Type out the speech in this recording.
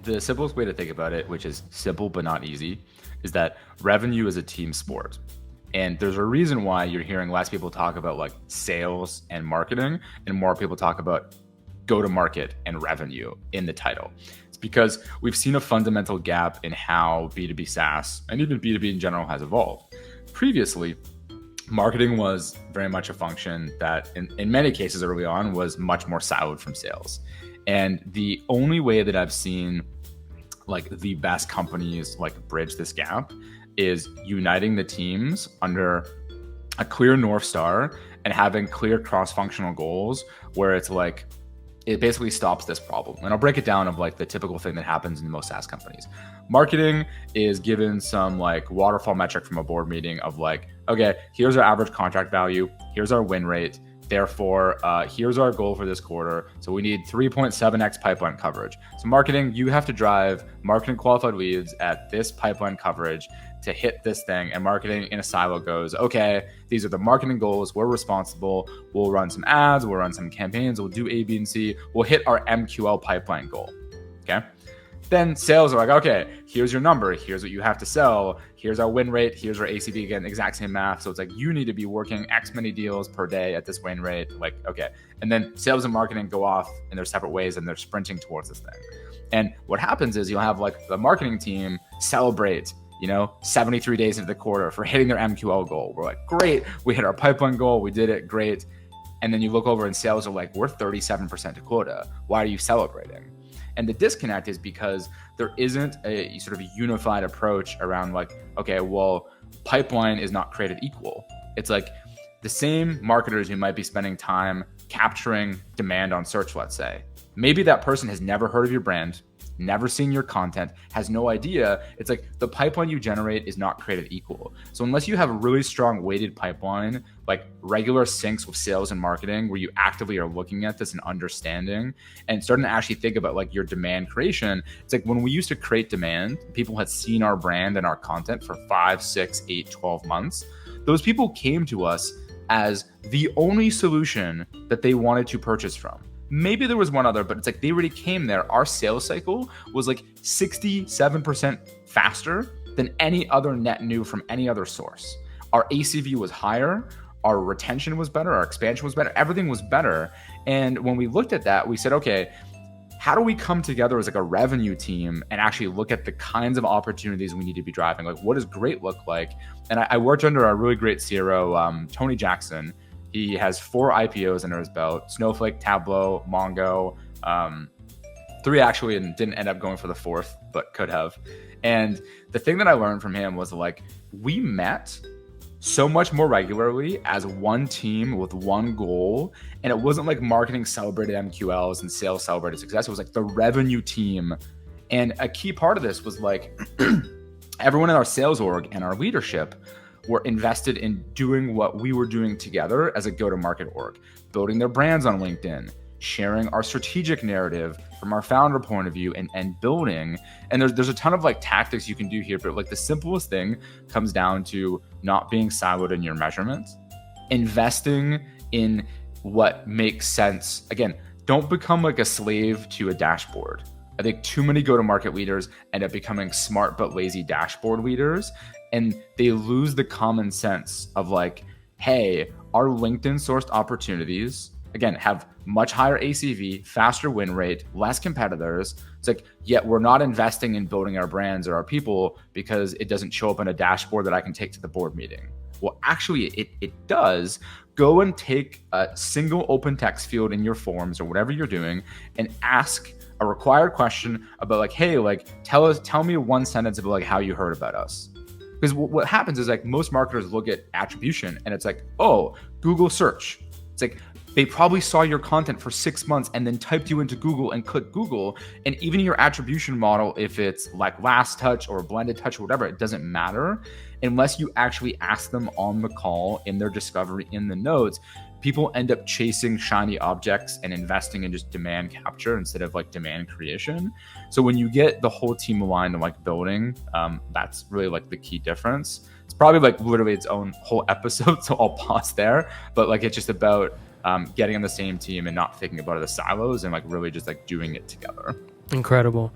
the simplest way to think about it, which is simple but not easy, is that revenue is a team sport. And there's a reason why you're hearing less people talk about like sales and marketing and more people talk about go to market and revenue in the title. It's because we've seen a fundamental gap in how B2B SaaS and even B2B in general has evolved. Previously, marketing was very much a function that in many cases early on was much more siloed from sales. And the only way that I've seen like the best companies like bridge this gap is uniting the teams under a clear North Star and having clear cross-functional goals where it's like, it basically stops this problem. And I'll break it down of like the typical thing that happens in most SaaS companies. Marketing is given some like waterfall metric from a board meeting of like, okay, here's our average contract value, here's our win rate, therefore, here's our goal for this quarter. So we need 3.7x pipeline coverage. So marketing, you have to drive marketing qualified leads at this pipeline coverage to hit this thing. And marketing in a silo goes, okay, these are the marketing goals. We're responsible. We'll run some ads. We'll run some campaigns. We'll do A, B, and C. We'll hit our MQL pipeline goal. Okay. Then sales are like, okay, here's your number. Here's what you have to sell. Here's our win rate. Here's our ACV. Again, exact same math. So it's like, you need to be working X many deals per day at this win rate. Like, okay. And then sales and marketing go off in their separate ways and they're sprinting towards this thing. And what happens is you'll have like the marketing team celebrate 73 days into the quarter for hitting their MQL goal. We're like, great, we hit our pipeline goal, we did it, great. And then you look over and sales are like, we're 37% to quota. Why are you celebrating? And the disconnect is because there isn't a sort of unified approach around like, okay, well, pipeline is not created equal. It's like the same marketers who might be spending time capturing demand on search, let's say. Maybe that person has never heard of your brand, never seen your content, has no idea. It's like the pipeline you generate is not created equal. So unless you have a really strong weighted pipeline, like regular syncs with sales and marketing, where you actively are looking at this and understanding and starting to actually think about like your demand creation. It's like when we used to create demand, people had seen our brand and our content for 5, 6, 8, 12 months. Those people came to us as the only solution that they wanted to purchase from. Maybe there was one other, but it's like they already came there. Our sales cycle was like 67% faster than any other net new from any other source. Our ACV was higher, our retention was better, our expansion was better, everything was better. And when we looked at that, we said, okay, how do we come together as like a revenue team and actually look at the kinds of opportunities we need to be driving? Like, what does great look like? And I worked under a really great CRO, Tony Jackson. He has 4 IPOs under his belt: Snowflake, Tableau, Mongo, 3 actually, and didn't end up going for the 4th, but could have. And the thing that I learned from him was like, we met so much more regularly as one team with one goal. And it wasn't like marketing celebrated MQLs and sales celebrated success. It was like the revenue team. And a key part of this was like everyone in our sales org and our leadership were invested in doing what we were doing together as a go-to-market org, building their brands on LinkedIn, sharing our strategic narrative from our founder point of view, and building. And there's a ton of like tactics you can do here, but like the simplest thing comes down to not being siloed in your measurements, investing in what makes sense. Again, don't become like a slave to a dashboard. I think too many go-to-market leaders end up becoming smart but lazy dashboard leaders, and they lose the common sense of like, hey, our LinkedIn sourced opportunities, again, have much higher ACV, faster win rate, less competitors. It's like, yet we're not investing in building our brands or our people because it doesn't show up in a dashboard that I can take to the board meeting. Well, actually, it does. Go and take a single open text field in your forms or whatever you're doing and ask a required question about like, hey, like tell me one sentence about like how you heard about us. Because what happens is like most marketers look at attribution and it's like, oh, Google search. It's like they probably saw your content for 6 months and then typed you into Google and clicked Google. And even your attribution model, if it's like last touch or blended touch or whatever, it doesn't matter unless you actually ask them on the call in their discovery in the notes. People end up chasing shiny objects and investing in just demand capture instead of like demand creation. So when you get the whole team aligned and like building, that's really like the key difference. It's probably like literally its own whole episode, so I'll pause there. But like it's just about getting on the same team and not thinking about the silos and like really just like doing it together. Incredible.